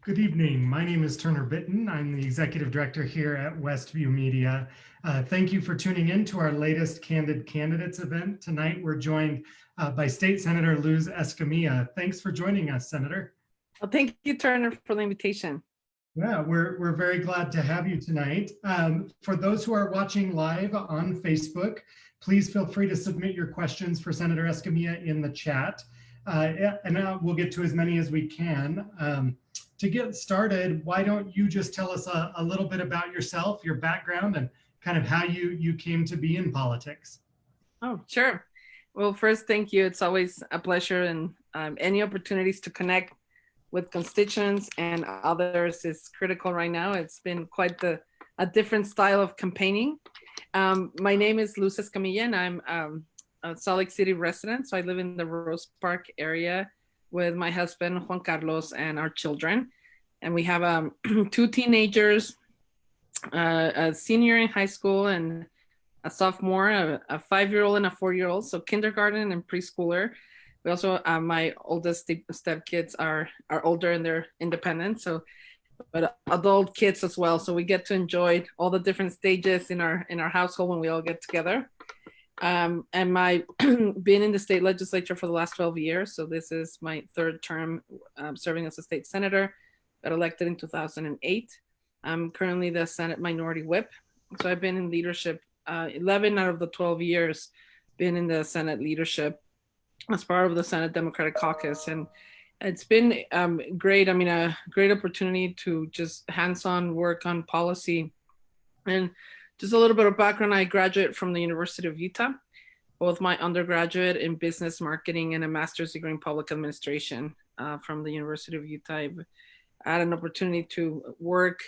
Good evening. My name is Turner Bitton. I'm the Executive Director here at Westview Media. Thank you for tuning in to our latest Candid Candidates event. Tonight, we're joined by State Senator Luz Escamilla. Thanks for joining us, Senator. Well, thank you, Turner, for the invitation. Yeah, we're very glad to have you tonight. For those who are watching live on Facebook, please feel free to submit your questions for Senator Escamilla in the chat. And we'll get to as many as we can. To get started, why don't you just tell us a little bit about yourself, your background, and kind of how you came to be in politics? Oh, sure. Well, first, thank you. It's always a pleasure, and any opportunities to connect with constituents and others is critical right now. It's been quite a different style of campaigning. My name is Luz Escamilla, and I'm a Salt Lake City resident. So I live in the Rose Park area with my husband, Juan Carlos, and our children. And we have 2 teenagers, a senior in high school and a sophomore, a 5-year-old and a 4-year-old, so kindergarten and preschooler. We also, my oldest stepkids are older and they're independent, so but adult kids as well. So we get to enjoy all the different stages in our household when we all get together. And my been in the state legislature for the last 12 years. So this is my 3rd term serving as a state senator. Got elected in 2008. I'm currently the Senate Minority Whip. So I've been in leadership 11 out of the 12 years, been in the Senate leadership as part of the Senate Democratic Caucus. And it's been great. I mean, a great opportunity to just hands-on work on policy. And just a little bit of background, I graduated from the University of Utah, both my undergraduate in business marketing and a master's degree in public administration from the University of Utah. I've had an opportunity to work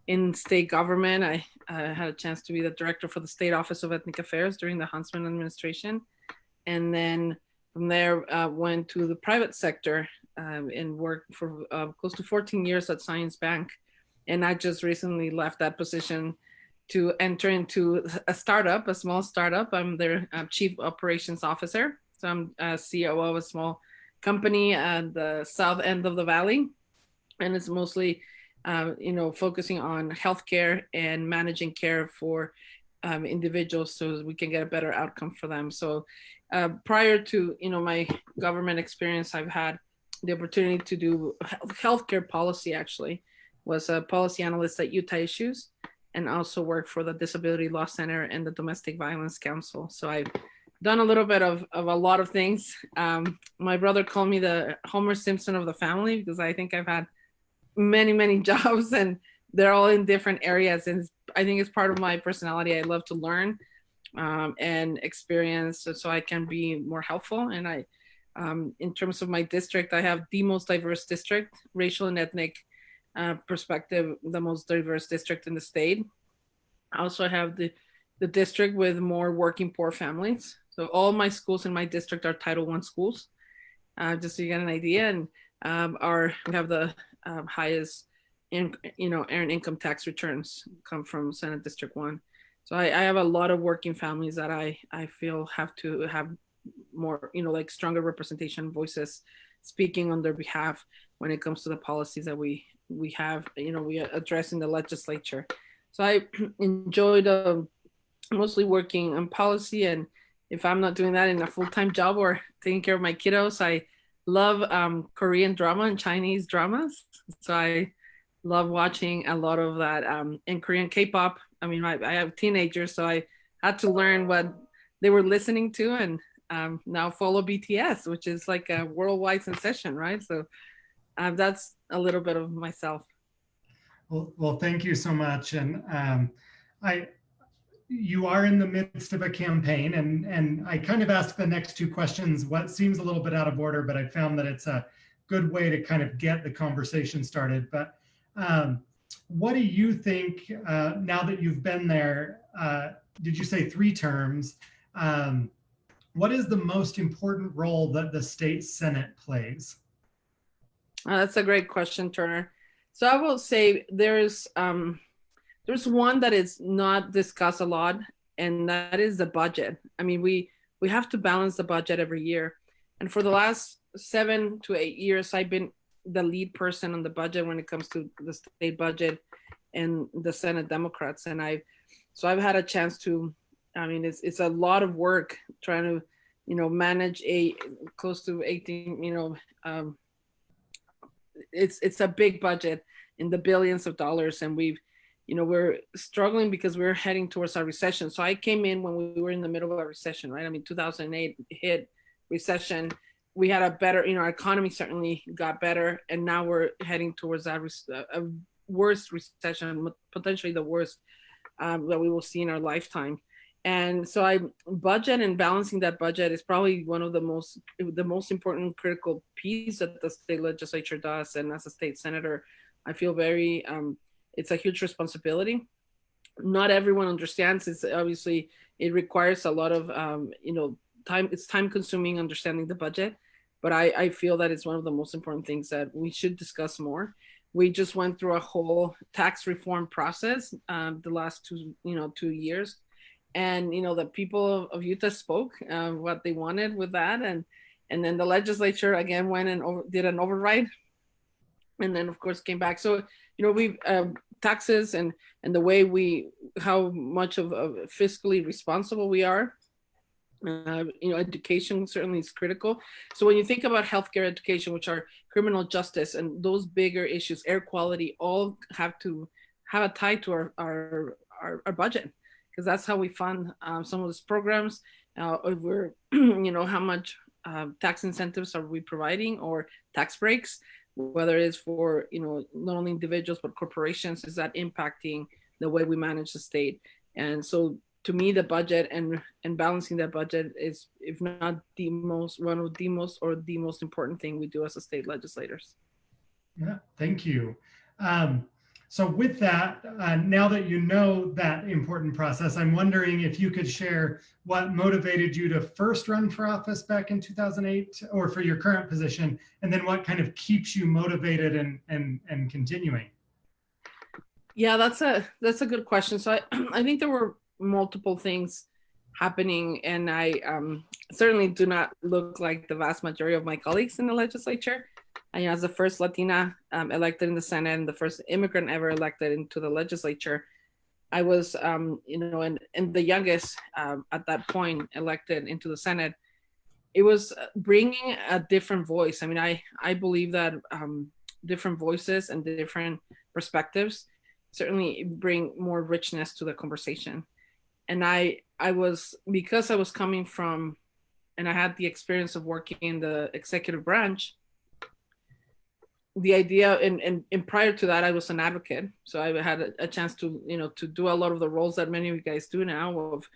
in state government. I had a chance to be the director for the State Office of Ethnic Affairs during the Huntsman administration. And then from there, went to the private sector and worked for close to 14 years at Science Bank. And I just recently left that position to enter into a startup, a small startup. I'm their chief operations officer. So I'm a COO of a small company at the south end of the valley. And it's mostly, focusing on healthcare and managing care for individuals so we can get a better outcome for them. So prior to, my government experience, I've had the opportunity to do healthcare policy, actually. Was a policy analyst at Utah Issues, and also worked for the Disability Law Center and the Domestic Violence Council. So I've done a little bit of a lot of things. My brother called me the Homer Simpson of the family because I think I've had many jobs and they're all in different areas. And I think it's part of my personality. I love to learn and experience so I can be more helpful. And I, in terms of my district, I have the most diverse district, racial and ethnic perspective, the most diverse district in the state. I also have the district with more working poor families. So all my schools in my district are Title I schools, just so you get an idea. And we have the highest earned income tax returns come from Senate District 1. So I have a lot of working families that I feel have to have more, like stronger representation voices speaking on their behalf when it comes to the policies that we have, we address in the legislature. So I enjoyed mostly working on policy. And if I'm not doing that in a full-time job or taking care of my kiddos, I love Korean drama and Chinese dramas. So I love watching a lot of that in Korean K-pop. I mean, I have teenagers, so I had to learn what they were listening to and now follow BTS, which is like a worldwide sensation, right? So that's a little bit of myself. Well, thank you so much. And you are in the midst of a campaign, and I kind of asked the next 2 questions, what seems a little bit out of order, but I found that it's a good way to kind of get the conversation started. But what do you think, now that you've been there, did you say 3 terms, what is the most important role that the state Senate plays? That's a great question, Turner. So I will say there's one that is not discussed a lot, and that is the budget. I mean, we have to balance the budget every year. And for the last 7 to 8 years, I've been the lead person on the budget when it comes to the state budget and the Senate Democrats. And I've had a chance to, I mean, it's a lot of work trying to, manage a close to 18, it's a big budget in the billions of dollars. And we're struggling because we're heading towards a recession. So I came in when we were in the middle of a recession, right? I mean, 2008 hit recession. We had a better, our economy certainly got better. And now we're heading towards a worst recession, potentially the worst that we will see in our lifetime. And so budget and balancing that budget is probably one of the most important critical piece that the state legislature does. And as a state senator, I feel very, it's a huge responsibility. Not everyone understands. It's obviously, it requires a lot of, time. It's time consuming understanding the budget, but I feel that it's one of the most important things that we should discuss more. We just went through a whole tax reform process the last 2 years. And, the people of Utah spoke what they wanted with that. And then the legislature again went and did an override. And then of course came back. So, we taxes and the way how much of fiscally responsible we are. Education certainly is critical. So when you think about healthcare, education, which are criminal justice and those bigger issues, air quality, all have to have a tie to our budget, because that's how we fund some of these programs. If we're, how much tax incentives are we providing, or tax breaks, whether it's for, not only individuals, but corporations, is that impacting the way we manage the state? And so to me, the budget and balancing that budget is, if not one of the most important thing we do as a state legislators. Yeah, thank you. So with that, now that you know that important process, I'm wondering if you could share what motivated you to first run for office back in 2008, or for your current position, and then what kind of keeps you motivated and continuing. Yeah, that's a good question. So I think there were multiple things happening, and I certainly do not look like the vast majority of my colleagues in the legislature. I was the first Latina elected in the Senate, and the first immigrant ever elected into the legislature. I was, and the youngest at that point elected into the Senate. It was bringing a different voice. I mean, I believe that different voices and different perspectives certainly bring more richness to the conversation. And because I was coming from, and I had the experience of working in the executive branch, the idea, and prior to that, I was an advocate. So I had a chance to, to do a lot of the roles that many of you guys do now, of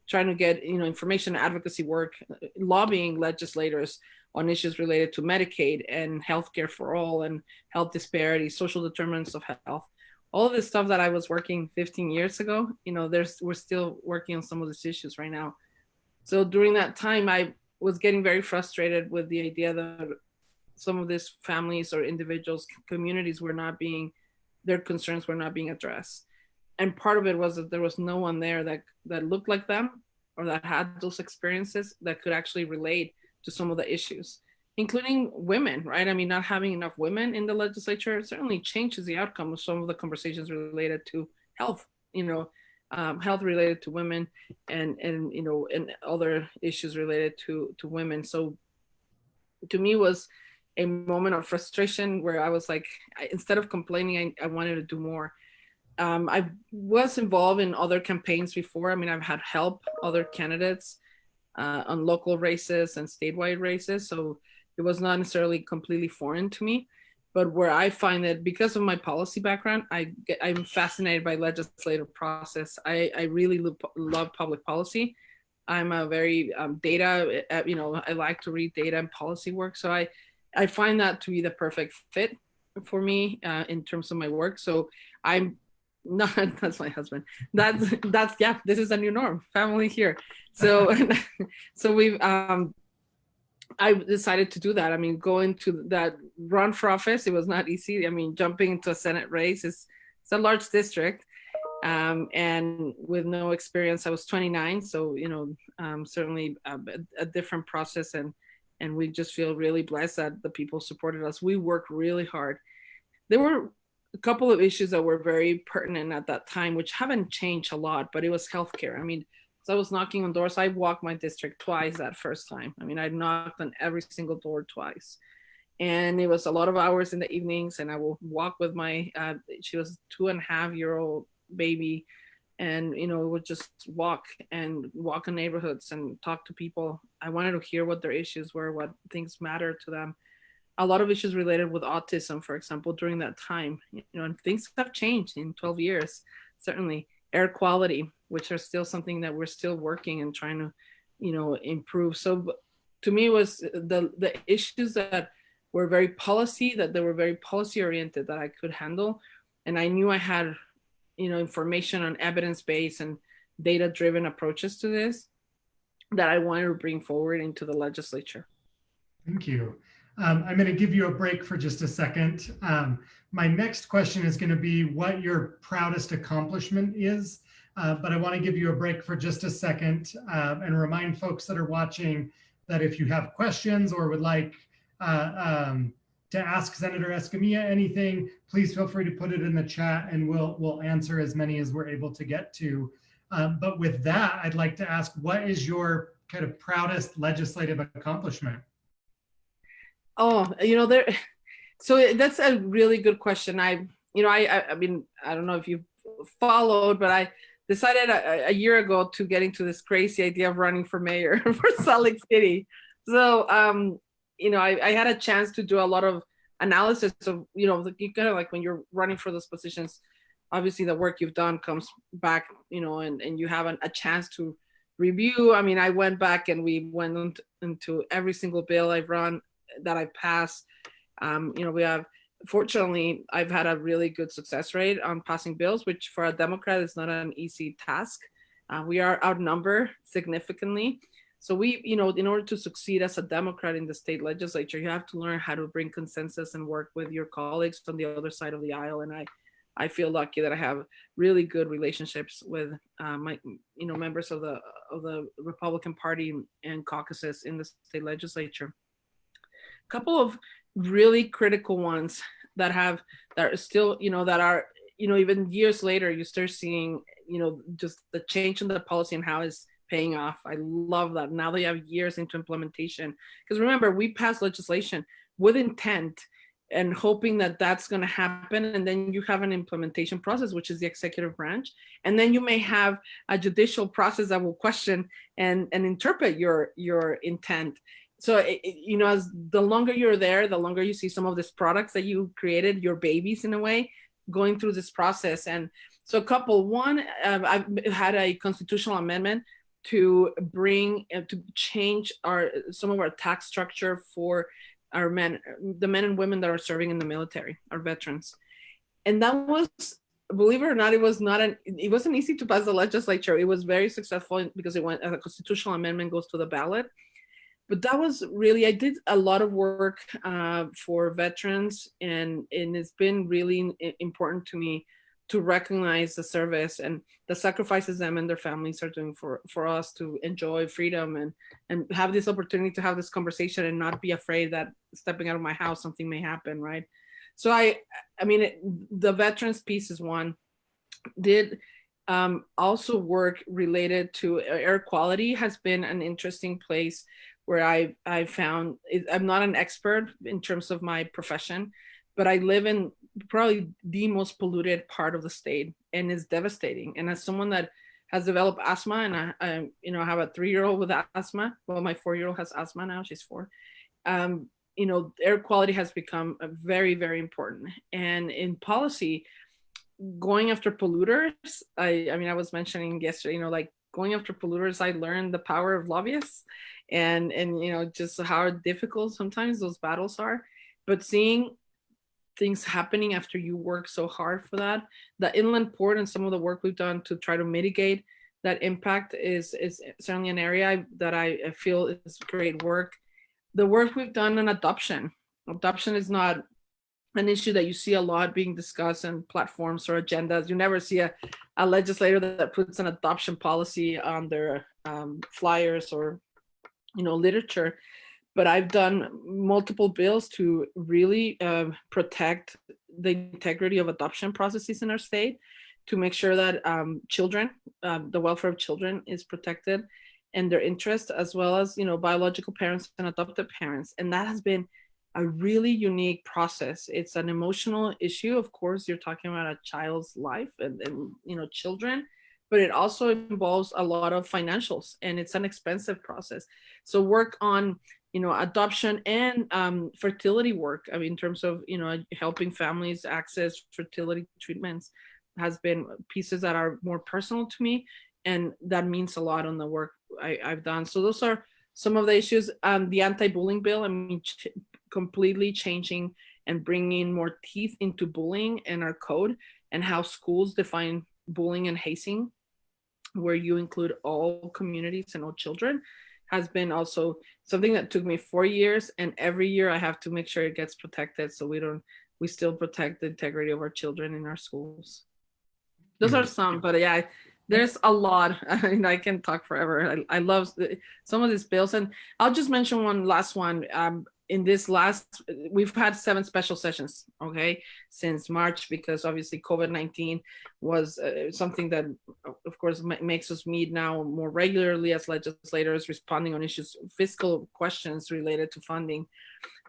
trying to get, information, advocacy work, lobbying legislators on issues related to Medicaid and healthcare for all, and health disparities, social determinants of health. All of this stuff that I was working 15 years ago, we're still working on some of these issues right now. So during that time, I was getting very frustrated with the idea that some of these families or individuals, communities their concerns were not being addressed. And part of it was that there was no one there that looked like them, or that had those experiences, that could actually relate to some of the issues, including women, right? I mean, not having enough women in the legislature certainly changes the outcome of some of the conversations related to health, health related to women, and other issues related to women. So to me, was a moment of frustration where I was like, instead of complaining, I wanted to do more. I was involved in other campaigns before. I mean, I've had help other candidates on local races and statewide races. So it was not necessarily completely foreign to me. But where I find that, because of my policy background, I'm fascinated by legislative process. I really love public policy. I'm a very data, I like to read data and policy work. So I find that to be the perfect fit for me in terms of my work. So I'm not, that's my husband. That's yeah, this is a new norm, family here. So, we've, I decided to do that. I mean, going to that run for office, it was not easy. I mean, jumping into a Senate race it's a large district. And with no experience, I was 29. So, certainly a different process and And we just feel really blessed that the people supported us. We worked really hard. There were a couple of issues that were very pertinent at that time, which haven't changed a lot, but it was healthcare. I mean, so I was knocking on doors. I walked my district twice that first time. I mean, I knocked on every single door twice. And it was a lot of hours in the evenings, and I will walk with my, she was 2.5-year-old baby. And, we would just walk in neighborhoods and talk to people. I wanted to hear what their issues were, what things mattered to them. A lot of issues related with autism, for example, during that time, and things have changed in 12 years, certainly. Air quality, which are still something that we're still working and trying to, improve. So to me, it was the issues that were very policy oriented that I could handle. And I knew I had, information on evidence-based and data-driven approaches to this that I wanted to bring forward into the legislature. Thank you. I'm going to give you a break for just a second. My next question is going to be what your proudest accomplishment is, but I want to give you a break for just a second and remind folks that are watching that if you have questions or would like to ask Senator Escamilla anything, please feel free to put it in the chat and we'll answer as many as we're able to get to. But with that, I'd like to ask, what is your kind of proudest legislative accomplishment? Oh, so that's a really good question. I mean, I don't know if you followed, but I decided a year ago to get into this crazy idea of running for mayor for Salt Lake City. So, I had a chance to do a lot of analysis of, you kind of like when you're running for those positions, obviously the work you've done comes back, and you have a chance to review. I mean, I went back and we went into every single bill I've run that I've passed. Fortunately, I've had a really good success rate on passing bills, which for a Democrat is not an easy task. We are outnumbered significantly. So we, in order to succeed as a Democrat in the state legislature, you have to learn how to bring consensus and work with your colleagues on the other side of the aisle. And I feel lucky that I have really good relationships with my, members of the Republican Party and caucuses in the state legislature. A couple of really critical ones that are still, that are, even years later, you start seeing, just the change in the policy and how it's paying off. I love that. Now they have years into implementation. Because remember, we passed legislation with intent and hoping that that's going to happen. And then you have an implementation process, which is the executive branch. And then you may have a judicial process that will question and interpret your intent. So, as the longer you're there, the longer you see some of these products that you created, your babies in a way, going through this process. And so one, I've had a constitutional amendment to change some of our tax structure for our the men and women that are serving in the military, our veterans. And that was, believe it or not, it wasn't easy to pass the legislature. It was very successful because it went, as a constitutional amendment goes to the ballot. But that was really, I did a lot of work for veterans, and it's been really important to me to recognize the service and the sacrifices them and their families are doing for us to enjoy freedom and have this opportunity to have this conversation and not be afraid that stepping out of my house, something may happen, right? So the veterans piece is one. Did also work related to air quality has been an interesting place where I found, I'm not an expert in terms of my profession, but I live in probably the most polluted part of the state, and it's devastating. And as someone that has developed asthma, and I have a 3-year-old with asthma. Well, my 4-year-old has asthma now; she's 4. Air quality has become very, very important. And in policy, going after polluters, I was mentioning yesterday, like going after polluters, I learned the power of lobbyists, and just how difficult sometimes those battles are. But seeing things happening after you work so hard for that, the inland port and some of the work we've done to try to mitigate that impact is certainly an area that I feel is great work. The work we've done on adoption is not an issue that you see a lot being discussed in platforms or agendas. You never see a legislator that puts an adoption policy on their flyers or literature. but I've done multiple bills to really protect the integrity of adoption processes in our state, to make sure that children, the welfare of children is protected and their interest, as well as, you know, biological parents and adoptive parents. And that has been a really unique process. It's an emotional issue. Of course, you're talking about a child's life and you know, children, but it also involves a lot of financials, and it's an expensive process. So work on, you know, adoption and fertility work, I mean, in terms of, you know, helping families access fertility treatments, has been pieces that are more personal to me, and that means a lot on the work I've done. So those are some of the issues. The anti-bullying bill, I mean, completely changing and bringing more teeth into bullying in our code, and how schools define bullying and hazing, where you include all communities and all children, has been also something that took me 4 years. And every year I have to make sure it gets protected, so we still protect the integrity of our children in our schools. Those are some, but yeah, there's a lot. I mean, I can talk forever. I love some of these bills, and I'll just mention one last one. In this last, we've had 7 special sessions, okay, since March, because obviously COVID-19 was something that, of course, makes us meet now more regularly as legislators, responding on issues, fiscal questions related to funding.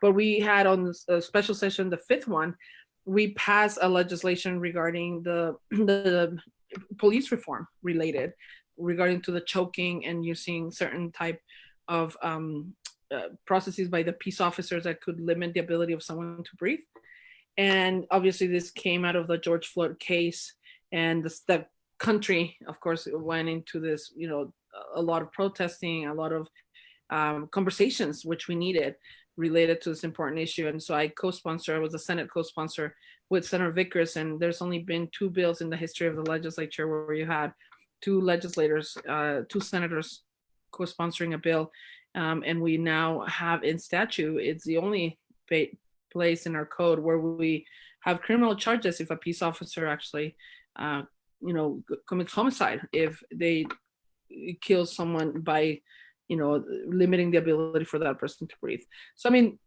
But we had on a special session, the 5th one, we passed a legislation regarding the police reform related, regarding to the choking and using certain type of processes by the peace officers that could limit the ability of someone to breathe. And obviously this came out of the George Floyd case, and the country, of course, went into this, you know, a lot of protesting, a lot of conversations, which we needed, related to this important issue. And so I was a Senate co-sponsor with Senator Vickers, and there's only been 2 bills in the history of the legislature where you had 2 legislators, 2 senators co-sponsoring a bill. And we now have in statute, it's the only place in our code where we have criminal charges if a peace officer actually, you know, commits homicide, if they kill someone by, you know, limiting the ability for that person to breathe. So, I mean,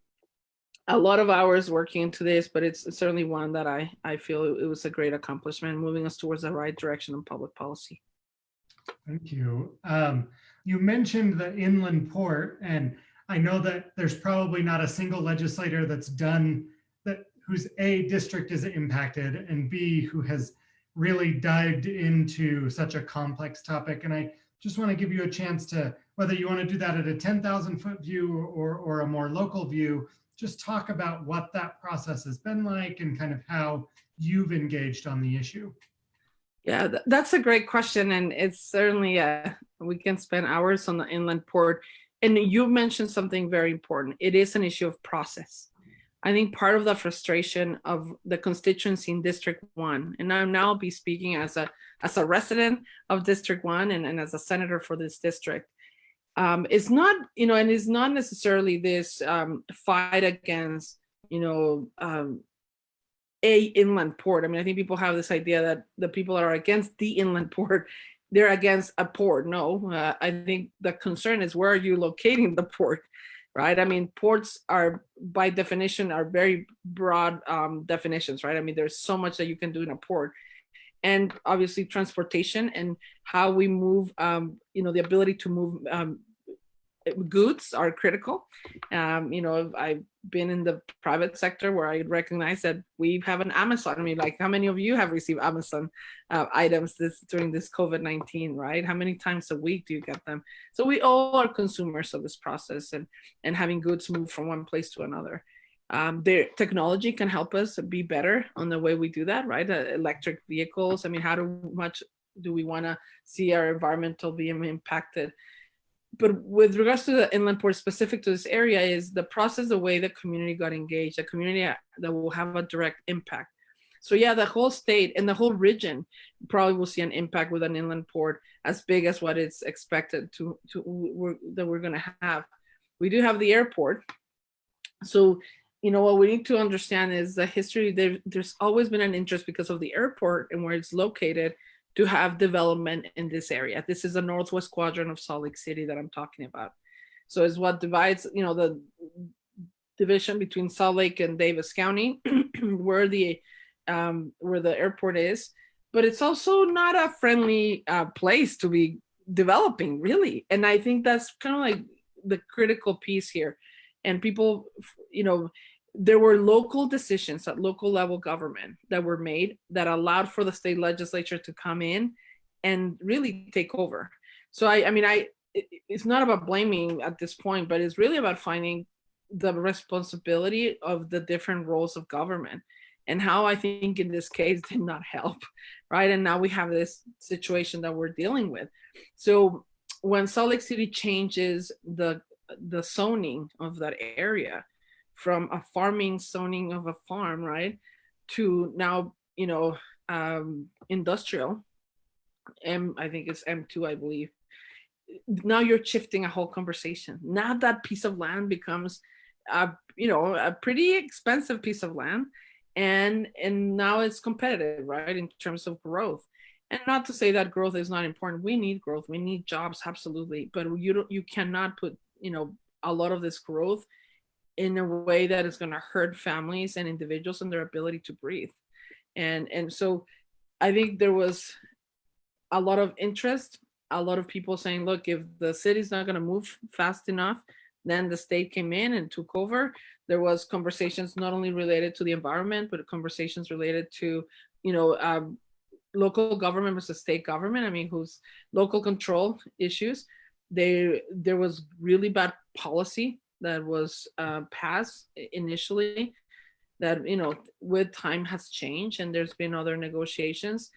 a lot of hours working into this, but it's certainly one that I feel it was a great accomplishment, moving us towards the right direction in public policy. Thank you. You mentioned the inland port, and I know that there's probably not a single legislator that's done that whose A, district is impacted, and B, who has really dived into such a complex topic. And I just want to give you a chance to, whether you want to do that at a 10,000-foot view or a more local view, just talk about what that process has been like and kind of how you've engaged on the issue. Yeah, that's a great question. And it's certainly, we can spend hours on the inland port. And you mentioned something very important. It is an issue of process. I think part of the frustration of the constituency in District 1, and I'll now be speaking as a resident of District 1 and as a senator for this district, it's not, you know, and it's not necessarily this fight against, you know, a inland port. I mean, I think people have this idea that the people are against the inland port, they're against a port. No, I think the concern is, where are you locating the port, right? I mean, ports are by definition are very broad definitions, right? I mean, there's so much that you can do in a port. And obviously transportation and how we move, you know, the ability to move goods are critical. You know, I've been in the private sector where I recognize that we have an Amazon. I mean, like, how many of you have received Amazon items during this COVID-19, right? How many times a week do you get them? So we all are consumers of this process, and having goods move from one place to another. The technology can help us be better on the way we do that, right? Electric vehicles. I mean, how much do we want to see our environmental being impacted? But with regards to the inland port specific to this area, is the process, the way the community got engaged, a community that will have a direct impact. So yeah, the whole state and the whole region probably will see an impact with an inland port as big as what it's expected that we're going to have. We do have the airport. So, you know, what we need to understand is the history. There's always been an interest because of the airport and where it's located to have development in this area. This is the northwest quadrant of Salt Lake City that I'm talking about. So it's what divides, the division between Salt Lake and Davis County, where the airport is. But it's also not a friendly place to be developing, really. And I think that's kind of like the critical piece here. And people, there were local decisions at local level government that were made that allowed for the state legislature to come in and really take over. So it's not about blaming at this point, but it's really about finding the responsibility of the different roles of government, and how I think in this case did not help, right? And now we have this situation that we're dealing with. So when Salt Lake City changes the zoning of that area from a farming zoning of a farm, right, to now, industrial, I think it's M2, I believe. Now you're shifting a whole conversation. Now that piece of land becomes a pretty expensive piece of land, and now it's competitive, right, in terms of growth. And not to say that growth is not important. We need growth, we need jobs, absolutely, but you cannot put a lot of this growth in a way that is going to hurt families and individuals and their ability to breathe. And so I think there was a lot of interest, a lot of people saying, look, if the city's not going to move fast enough, then the state came in and took over. There was conversations not only related to the environment, but conversations related to, local government versus state government. I mean, whose local control issues. There was really bad policy that was passed initially that, with time has changed, and there's been other negotiations.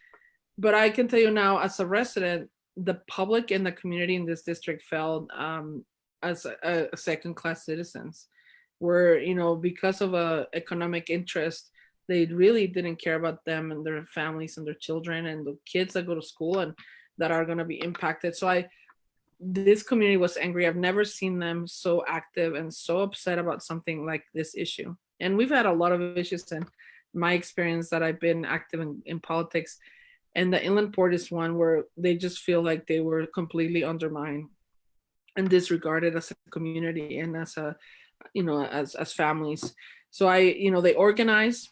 But I can tell you now, as a resident, the public and the community in this district felt as a second-class citizens, where, because of a economic interest, they really didn't care about them and their families and their children and the kids that go to school and that are going to be impacted. So this community was angry. I've never seen them so active and so upset about something like this issue. And we've had a lot of issues in my experience that I've been active in politics. And the inland port is one where they just feel like they were completely undermined and disregarded as a community and as as families. So they organized.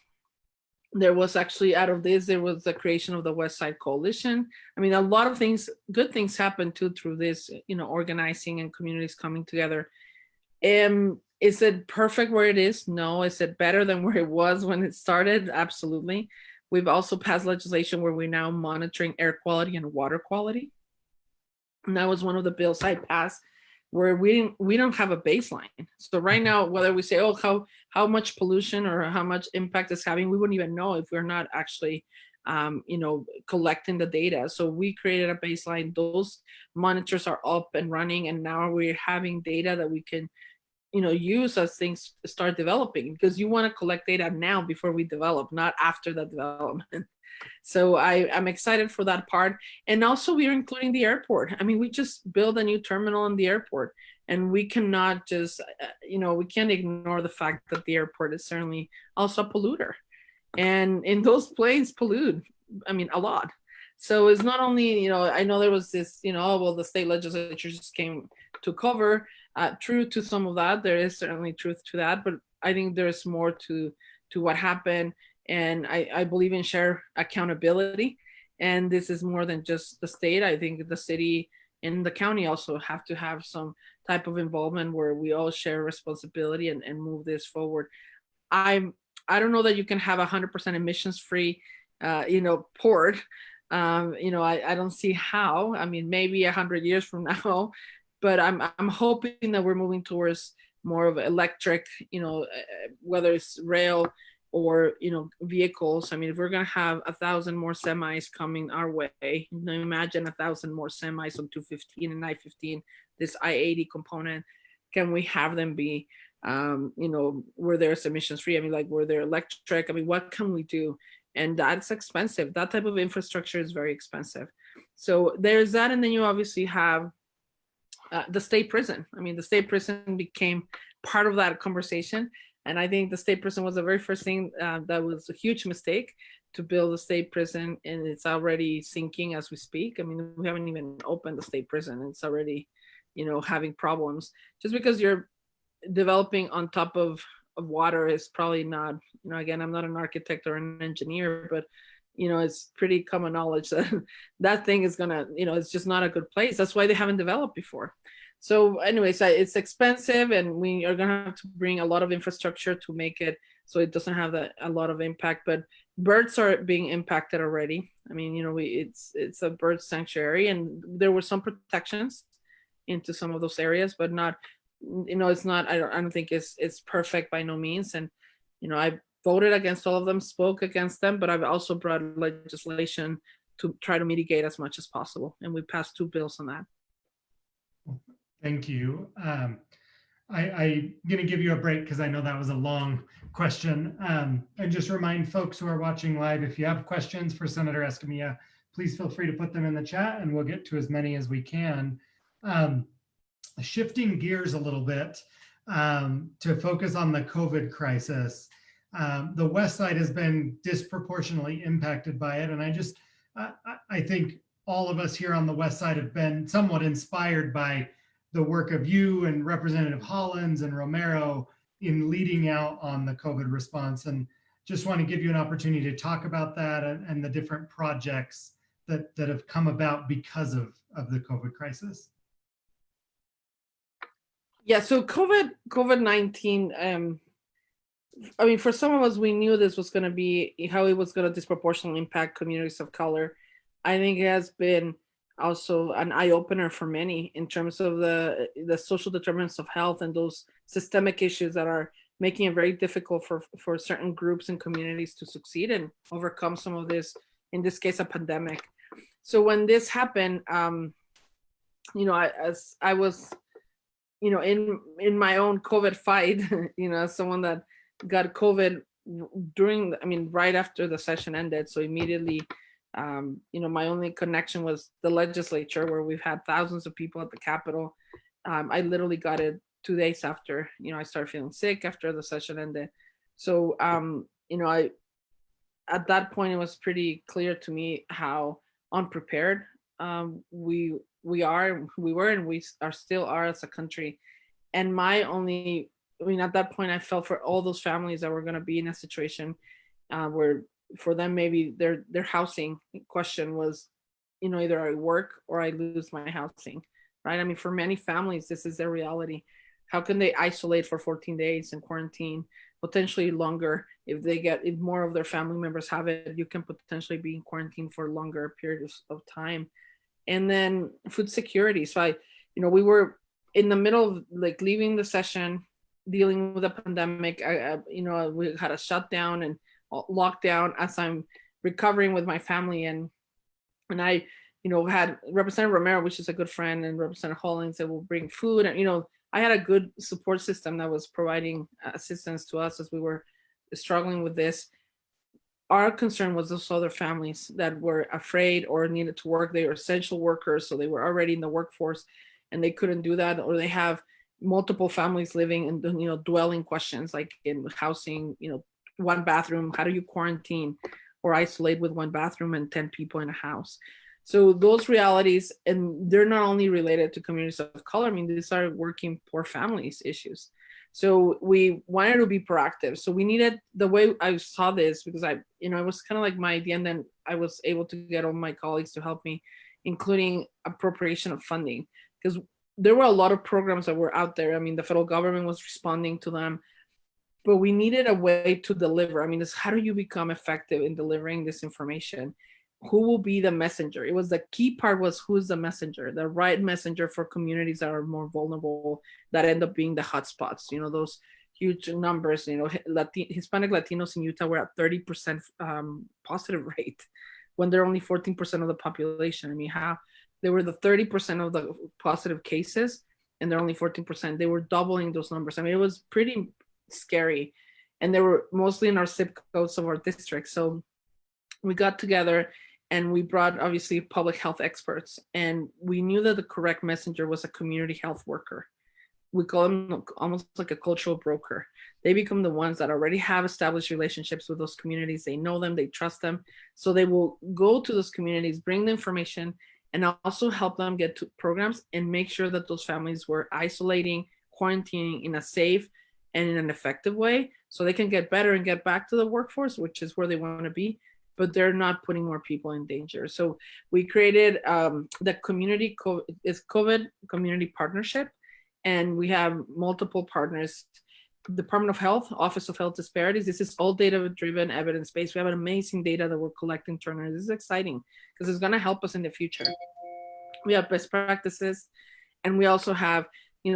There was actually, out of this, there was the creation of the West Side Coalition. I mean, a lot of things, good things happened too through this, organizing and communities coming together. Is it perfect where it is? No. Is it better than where it was when it started? Absolutely. We've also passed legislation where we're now monitoring air quality and water quality. And that was one of the bills I passed, where we don't have a baseline. So right now, whether we say, oh, how much pollution or how much impact it's having, we wouldn't even know if we're not actually, collecting the data. So we created a baseline. Those monitors are up and running, and now we're having data that we can, use as things start developing, because you want to collect data now before we develop, not after the development. So I'm excited for that part. And also we're including the airport. I mean, we just built a new terminal in the airport, and we cannot just, we can't ignore the fact that the airport is certainly also a polluter. And in those planes pollute, a lot. So it's not only, I know there was this, the state legislature just to cover. True to some of that, there is certainly truth to that, but I think there's more to what happened. And I believe in shared accountability. And this is more than just the state. I think the city and the county also have to have some type of involvement where we all share responsibility and move this forward. I don't know that you can have 100% emissions free, port. I don't see how. I mean, maybe 100 years from now, but I'm hoping that we're moving towards more of electric, whether it's rail or vehicles. I mean, if we're gonna have 1,000 more semis coming our way, imagine 1,000 more semis on 215 and I-15, this I-80 component. Can we have them be, where there's emissions free? I mean, like where they're electric. I mean, what can we do? And that's expensive. That type of infrastructure is very expensive. So there's that, and then you obviously have the state prison. I mean, the state prison became part of that conversation. And I think the state prison was the very first thing that was a huge mistake, to build a state prison, and it's already sinking as we speak. I mean, we haven't even opened the state prison. It's already having problems. Just because you're developing on top of water is probably not, again, I'm not an architect or an engineer, but it's pretty common knowledge that that thing is gonna, it's just not a good place. That's why they haven't developed before. So anyways, it's expensive, and we are gonna have to bring a lot of infrastructure to make it so it doesn't have a lot of impact. But birds are being impacted already. I mean, it's a bird sanctuary, and there were some protections into some of those areas, but not, it's not, I don't think it's perfect by no means. And I voted against all of them, spoke against them, but I've also brought legislation to try to mitigate as much as possible, and we passed 2 bills on that. Thank you. I'm going to give you a break because I know that was a long question. And just remind folks who are watching live, if you have questions for Senator Escamilla, please feel free to put them in the chat, and we'll get to as many as we can. Shifting gears a little bit to focus on the COVID crisis. The West Side has been disproportionately impacted by it. And I think all of us here on the West Side have been somewhat inspired by the work of you and Representative Hollins and Romero in leading out on the COVID response. And just want to give you an opportunity to talk about that and the different projects that have come about because of the COVID crisis. Yeah, so COVID-19, I mean, for some of us, we knew this was going to be how it was going to disproportionately impact communities of color. I think it has been also an eye-opener for many in terms of the social determinants of health and those systemic issues that are making it very difficult for certain groups and communities to succeed and overcome some of this, in this case, a pandemic. So when this happened, as I was, in my own COVID fight, as someone that got COVID right after the session ended. So immediately, my only connection was the legislature, where we've had thousands of people at the Capitol. I literally got it 2 days after, I started feeling sick after the session ended. So, at that point, it was pretty clear to me how unprepared we were, and we still are as a country. And at that point, I felt for all those families that were going to be in a situation where, for them, maybe their housing question was, either I work or I lose my housing, right? I mean, for many families, this is their reality. How can they isolate for 14 days in quarantine, potentially longer? If more of their family members have it, you can potentially be in quarantine for longer periods of time. And then food security. So we were in the middle of leaving the session, dealing with a pandemic. We had a shutdown and lockdown as I'm recovering with my family, and I had Representative Romero, which is a good friend, and Representative Hollins that will bring food, and I had a good support system that was providing assistance to us as we were struggling with this. Our concern was those other families that were afraid or needed to work. They were essential workers, so they were already in the workforce and they couldn't do that, or they have multiple families living in dwelling questions, like in housing, one bathroom. How do you quarantine or isolate with one bathroom and 10 people in a house? So those realities, and they're not only related to communities of color. I mean, these are working poor families issues. So we wanted to be proactive. So we needed, the way I saw this, because it was kind of like my idea, and then I was able to get all my colleagues to help me, including appropriation of funding, because there were a lot of programs that were out there. I mean, the federal government was responding to them, but we needed a way to deliver. I mean, it's how do you become effective in delivering this information? Who will be the messenger? It was the key part, was who's the messenger, the right messenger for communities that are more vulnerable, that end up being the hotspots, those huge numbers. Hispanic Latinos in Utah were at 30% positive rate when they're only 14% of the population. I mean, how they were the 30% of the positive cases and they're only 14%. They were doubling those numbers. I mean, it was pretty scary. And they were mostly in our zip codes of our district. So we got together and we brought, obviously, public health experts. And we knew that the correct messenger was a community health worker. We call them almost like a cultural broker. They become the ones that already have established relationships with those communities. They know them, they trust them. So they will go to those communities, bring the information, and also help them get to programs and make sure that those families were isolating, quarantining in a safe and in an effective way so they can get better and get back to the workforce, which is where they want to be, but they're not putting more people in danger. So we created the community, it's COVID Community Partnership, and we have multiple partners. Department of Health, Office of Health Disparities. This is all data-driven, evidence-based. We have an amazing data that we're collecting internally. This is exciting because it's going to help us in the future. We have best practices, and we also have,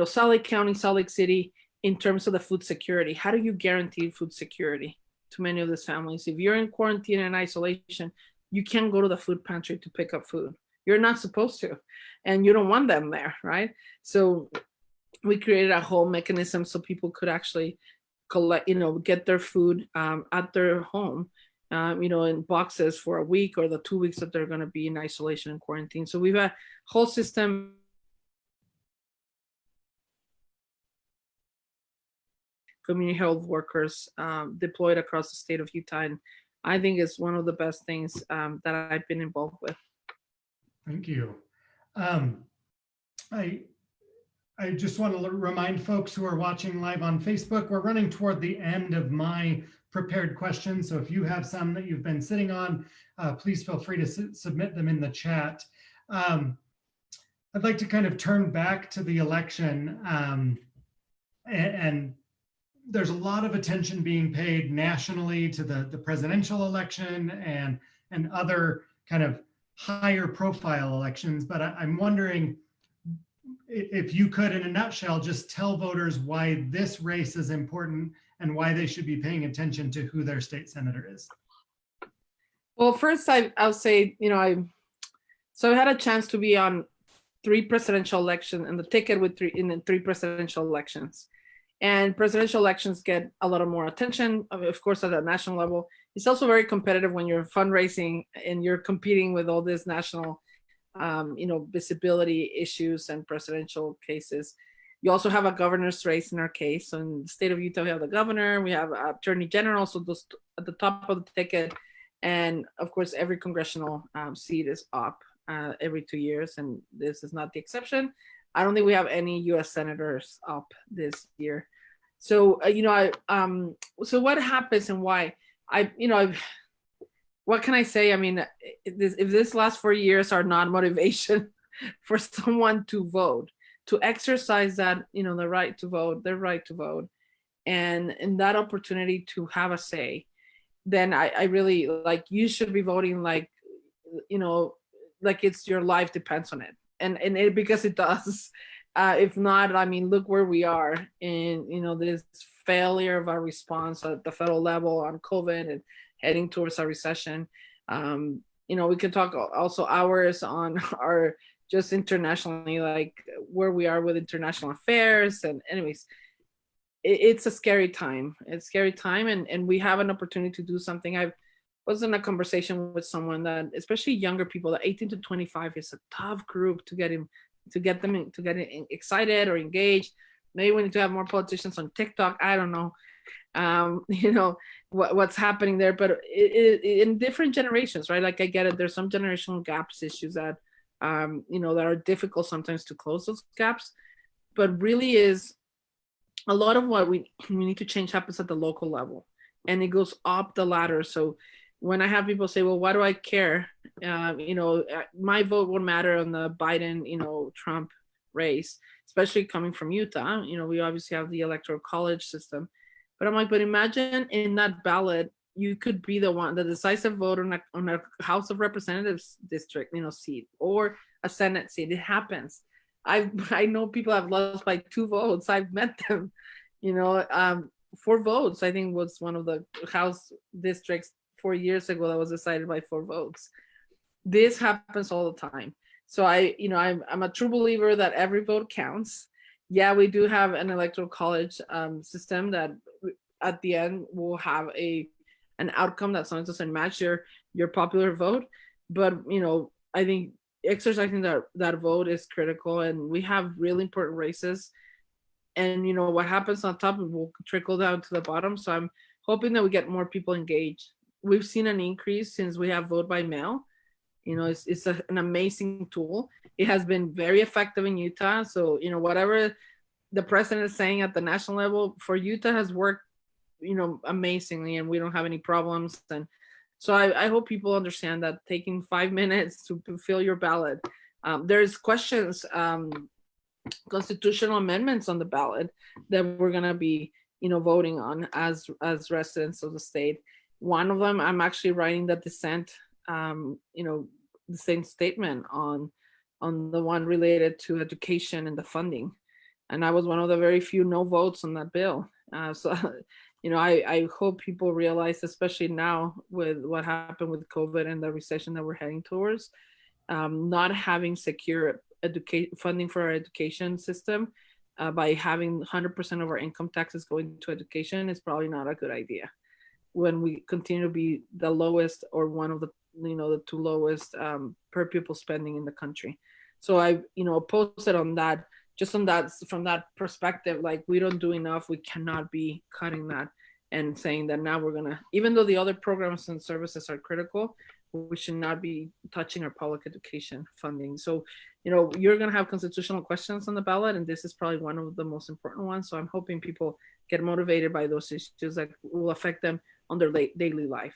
Salt Lake County, Salt Lake City, in terms of the food security. How do you guarantee food security to many of these families? If you're in quarantine and isolation, you can't go to the food pantry to pick up food. You're not supposed to, and you don't want them there, right? So we created a whole mechanism so people could actually collect, get their food at their home, in boxes for a week or the 2 weeks that they're going to be in isolation and quarantine. So we've a whole system. Community health workers deployed across the state of Utah. And I think it's one of the best things that I've been involved with. Thank you. I just want to remind folks who are watching live on Facebook, we're running toward the end of my prepared questions. So if you have some that you've been sitting on, please feel free to submit them in the chat. I'd like to kind of turn back to the election, and there's a lot of attention being paid nationally to the presidential election and other kind of higher profile elections. But I'm wondering if you could, in a nutshell, just tell voters why this race is important and why they should be paying attention to who their state senator is. Well, first I'll say, I had a chance to be on 3 presidential elections and the ticket with 3 presidential elections. And presidential elections get a lot of more attention, of course, at a national level. It's also very competitive when you're fundraising and you're competing with all this national visibility issues and presidential cases. You also have a governor's race in our case. So in the state of Utah, we have the governor, we have attorney general, so those at the top of the ticket. And of course, every congressional seat is up every 2 years, and this is not the exception. I don't think we have any U.S. senators up this year. So, so what happens and why? What can I say? I mean, if this last 4 years are not motivation for someone to vote, to exercise that, the right to vote, their right to vote, and that opportunity to have a say, then I really you should be voting like it's your life depends on it. And it, because it does. If not, I mean, look where we are in, this failure of our response at the federal level on COVID and heading towards a recession. We can talk also hours on our just internationally, where we are with international affairs. And anyways, it's a scary time. It's a scary time. And we have an opportunity to do something. I was in a conversation with someone that, especially younger people, that 18 to 25 is a tough group to get them excited or engaged. Maybe we need to have more politicians on TikTok. I don't know, what's happening there, but in different generations, right? I get it. There's some generational gaps issues that, that are difficult sometimes to close those gaps, but really is a lot of what we need to change happens at the local level, and it goes up the ladder. So when I have people say, well, why do I care? My vote won't matter on the Biden, Trump race, especially coming from Utah. We obviously have the electoral college system, but I'm like, but imagine in that ballot, you could be the decisive vote on a House of Representatives district, seat, or a Senate seat. It happens. I know people have lost by 2 votes. I've met them, 4 votes, I think, was one of the House districts 4 years ago that was decided by 4 votes. This happens all the time. So I'm a true believer that every vote counts. Yeah, we do have an electoral college system that at the end will have an outcome that sometimes doesn't match your popular vote. But I think exercising that vote is critical, and we have really important races. And what happens on top will trickle down to the bottom. So I'm hoping that we get more people engaged. We've seen an increase since we have vote by mail An amazing tool. It has been very effective in Utah. So, whatever the president is saying at the national level for Utah has worked, amazingly, and we don't have any problems. And so I hope people understand that taking 5 minutes to fill your ballot. There's questions, constitutional amendments on the ballot that we're going to be, voting on as residents of the state. One of them, I'm actually writing the dissent, the same statement on the one related to education and the funding. And I was one of the very few no votes on that bill. So, I hope people realize, especially now with what happened with COVID and the recession that we're heading towards, not having secure funding for our education system by having 100% of our income taxes going to education is probably not a good idea when we continue to be the lowest, or one of the the two lowest per pupil spending in the country. So I posted on that, just on that, from that perspective, like, we don't do enough. We cannot be cutting that and saying that now we're gonna, even though the other programs and services are critical, we should not be touching our public education funding. So, you're gonna have constitutional questions on the ballot, and this is probably one of the most important ones. So I'm hoping people get motivated by those issues that will affect them on their daily life.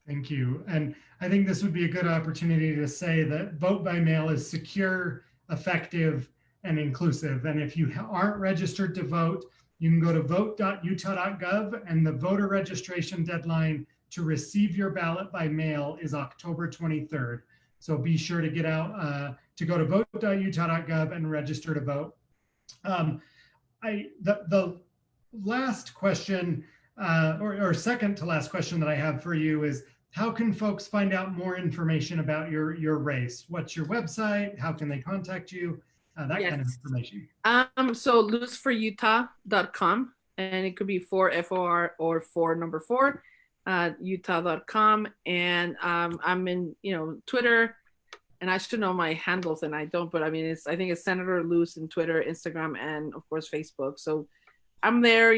Thank you. And I think this would be a good opportunity to say that vote by mail is secure, effective, and inclusive. And if you aren't registered to vote, you can go to vote.utah.gov, and the voter registration deadline to receive your ballot by mail is October 23rd. So be sure to get out, to go to vote.utah.gov and register to vote. The last question, or second to last question that I have for you is, how can folks find out more information about your race? What's your website? How can they contact you? That kind of information. So luzforutah.com, and it could be for FOR or for number 4, utah.com. And I'm in, Twitter, and I should know my handles, and I don't, but I mean, I think it's Senator Luz in Twitter, Instagram, and of course Facebook. So I'm there.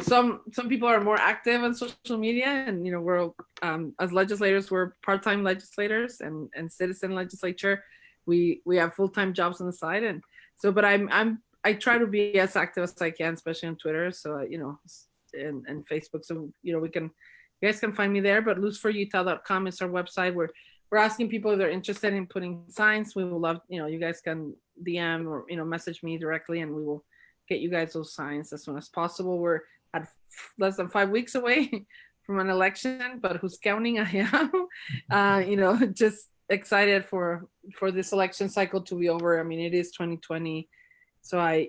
Some people are more active on social media, and we're as legislators, we're part-time legislators and citizen legislature. We have full-time jobs on the side, and so, but I try to be as active as I can, especially on Twitter. So and Facebook. So you guys can find me there. But luzforutah.com is our website. We're asking people if they're interested in putting signs. We will love, you guys can DM or message me directly, and we will get you guys those signs as soon as possible. We're at less than 5 weeks away from an election, but who's counting? I am. Just excited for this election cycle to be over. I mean, it is 2020, so I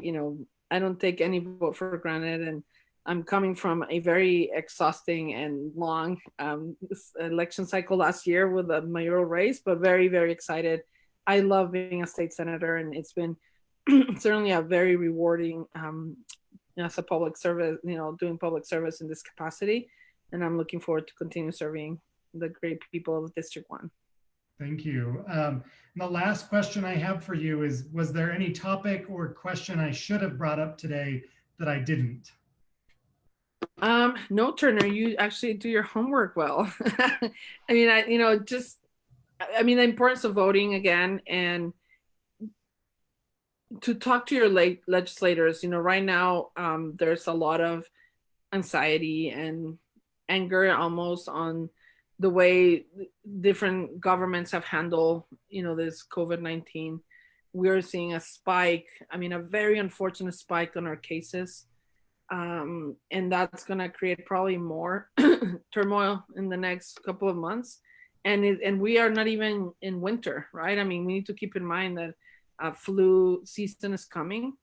don't take any vote for granted, and I'm coming from a very exhausting and long election cycle last year with a mayoral race, but very, very excited. I love being a state senator, and it's been certainly a very rewarding as a public service, doing public service in this capacity. And I'm looking forward to continue serving the great people of District 1. Thank you. The last question I have for you is, was there any topic or question I should have brought up today that I didn't? No, Turner, you actually do your homework well. I mean, the importance of voting again, and to talk to your legislators. Right now, there's a lot of anxiety and anger almost on the way different governments have handled, this COVID-19. We're seeing a spike, a very unfortunate spike on our cases. And that's going to create probably more turmoil in the next couple of months. And we are not even in winter, right? We need to keep in mind that flu season is coming,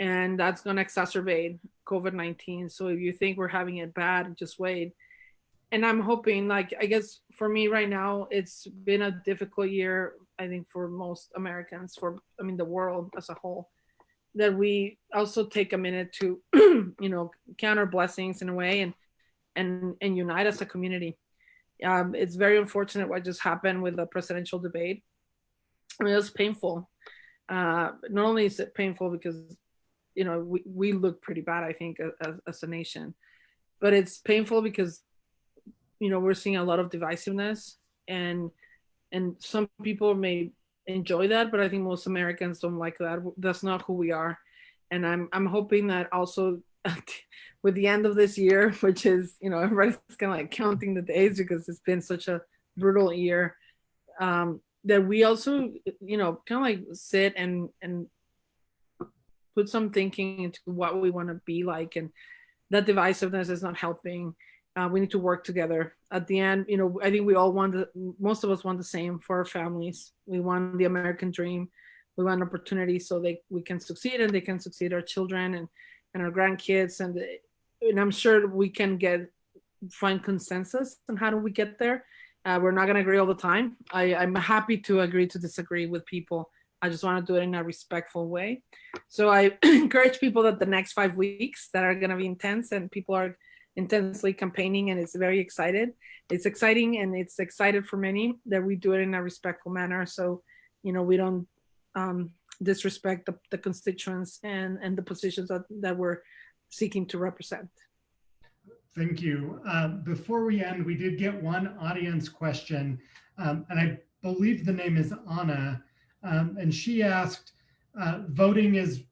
and that's going to exacerbate COVID-19. So if you think we're having it bad, just wait. And I'm hoping, I guess for me right now, it's been a difficult year, I think, for most Americans, the world as a whole, that we also take a minute to, count our blessings in a way and unite as a community. It's very unfortunate what just happened with the presidential debate. It was painful. Not only is it painful because, we look pretty bad, I think, as a nation, but it's painful because, we're seeing a lot of divisiveness and and some people may enjoy that, but I think most Americans don't like that. That's not who we are. And I'm hoping that also with the end of this year, which is, everybody's kind of like counting the days because it's been such a brutal year, that we also, kind of like sit and put some thinking into what we want to be like, and that divisiveness is not helping. We need to work together. At the end, I think we all most of us want the same for our families. We want the American dream. We want opportunity so we can succeed, and they can succeed, our children and our grandkids. And I'm sure we can find consensus on how do we get there. We're not going to agree all the time. I'm happy to agree to disagree with people. I just want to do it in a respectful way. So I encourage people that the next 5 weeks that are going to be intense, and people are intensely campaigning, and it's very excited. It's exciting, and it's excited for many that we do it in a respectful manner. So, we don't disrespect the constituents and the positions that we're seeking to represent. Thank you. Before we end, we did get one audience question, and I believe the name is Anna, and she asked, voting is,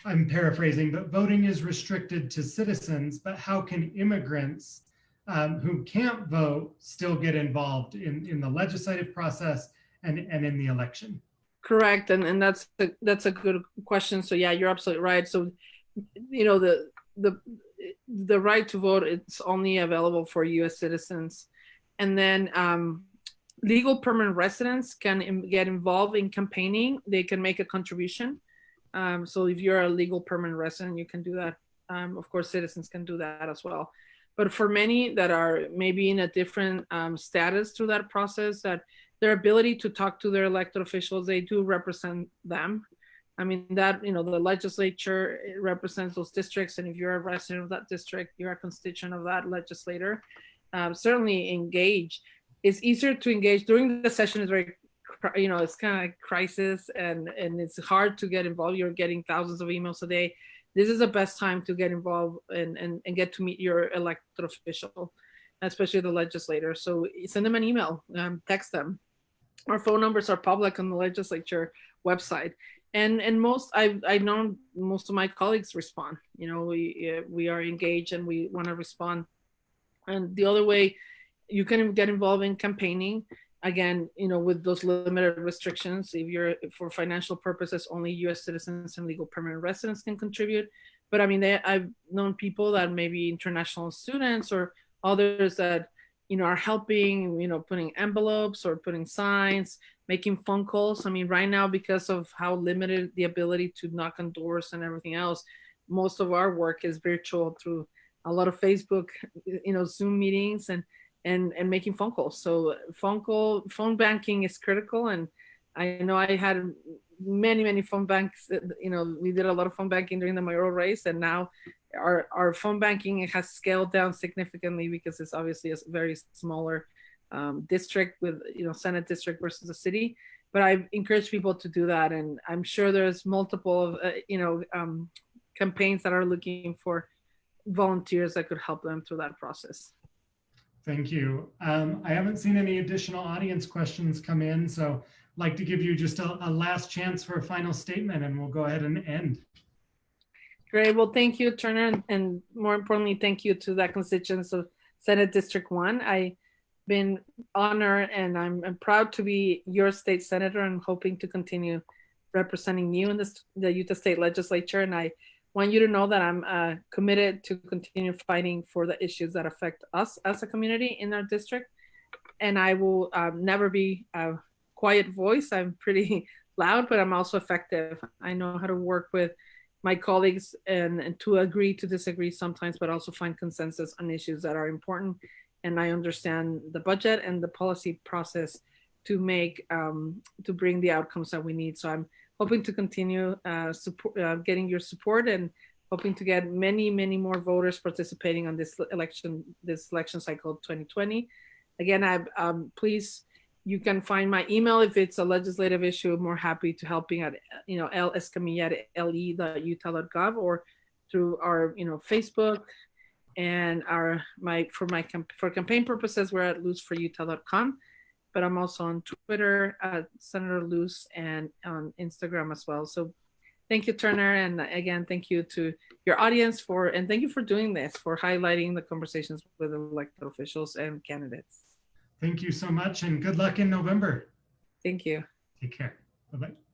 I'm paraphrasing, but voting is restricted to citizens, but how can immigrants who can't vote still get involved in the legislative process and in the election? Correct, and that's a good question. So yeah, you're absolutely right. So, the right to vote, it's only available for U.S. citizens, and then legal permanent residents can get involved in campaigning. They can make a contribution. So if you're a legal permanent resident, you can do that. Of course, citizens can do that as well. But for many that are maybe in a different status through that process, that their ability to talk to their elected officials, they do represent them. I mean, that, the legislature represents those districts. And if you're a resident of that district, you're a constituent of that legislator, certainly engage. It's easier to engage during the session. Is very, it's kind of like crisis, and it's hard to get involved. You're getting thousands of emails a day. This is the best time to get involved and get to meet your elected official, especially the legislator. So send them an email, text them. Our phone numbers are public on the legislature website. And I've known most of my colleagues respond. We are engaged and we want to respond. And the other way you can get involved in campaigning, again, with those limited restrictions. If you're for financial purposes, only U.S. citizens and legal permanent residents can contribute. But I mean, I've known people that maybe international students or others that, are helping, putting envelopes or putting signs, making phone calls. I mean, right now, because of how limited the ability to knock on doors and everything else, most of our work is virtual through a lot of Facebook, Zoom meetings and making phone calls. So phone banking is critical. And I know I had many phone banks, we did a lot of phone banking during the mayoral race, and now our phone banking has scaled down significantly because it's obviously a very smaller district with, Senate district versus a city. But I encourage people to do that. And I'm sure there's multiple, campaigns that are looking for volunteers that could help them through that process. Thank you. I haven't seen any additional audience questions come in, so I'd like to give you just a last chance for a final statement, and we'll go ahead and end. Great. Well, thank you, Turner, and more importantly, thank you to the constituents of Senate District 1. I've been honored, and I'm proud to be your state senator, and hoping to continue representing you in the Utah State Legislature. And I want you to know that I'm committed to continue fighting for the issues that affect us as a community in our district. And I will never be a quiet voice. I'm pretty loud, but I'm also effective. I know how to work with my colleagues and to agree to disagree sometimes, but also find consensus on issues that are important. And I understand the budget and the policy process to bring the outcomes that we need. So I'm hoping to continue getting your support, and hoping to get many more voters participating on this election cycle 2020. Again, please, you can find my email if it's a legislative issue. I'm more happy to helping at le.utah.gov, or through our Facebook, and for campaign purposes, we're at luzforutah.com. but I'm also on Twitter, Senator Luz, and on Instagram as well. So thank you, Turner. And again, thank you to your audience and thank you for doing this, for highlighting the conversations with elected officials and candidates. Thank you so much, and good luck in November. Thank you. Take care. Bye-bye.